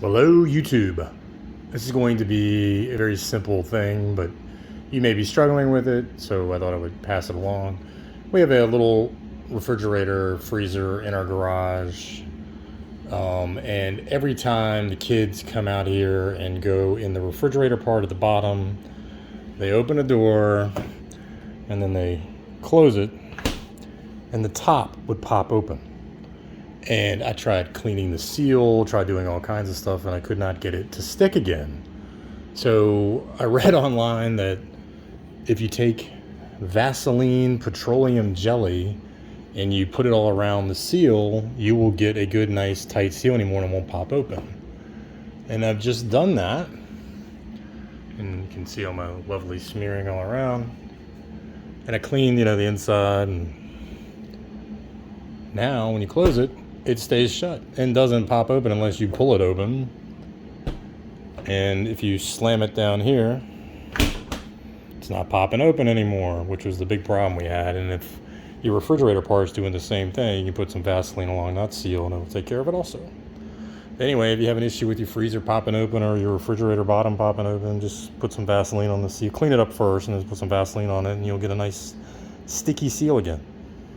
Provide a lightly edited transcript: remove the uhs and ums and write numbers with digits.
Hello, YouTube. This is going to be a very simple thing, but you may be struggling with it, so I thought I would pass it along. We have a little refrigerator freezer in our garage, and every time the kids come out here and go in the refrigerator part at the bottom, they open a door and then they close it, and the top would pop open. And I tried cleaning the seal, tried doing all kinds of stuff, and I could not get it to stick again. So I read online that if you take Vaseline petroleum jelly and you put it all around the seal, you will get a good, nice, tight seal anymore and it won't pop open. And I've just done that. And you can see all my lovely smearing all around. And I cleaned, the inside. And now when you close it, it stays shut and doesn't pop open unless you pull it open. And if you slam it down here, it's not popping open anymore, which was the big problem we had. And if your refrigerator part's doing the same thing, you can put some Vaseline along that seal and it'll take care of it also. Anyway, if you have an issue with your freezer popping open or your refrigerator bottom popping open, just put some Vaseline on the seal. Clean it up first and then put some Vaseline on it and you'll get a nice sticky seal again.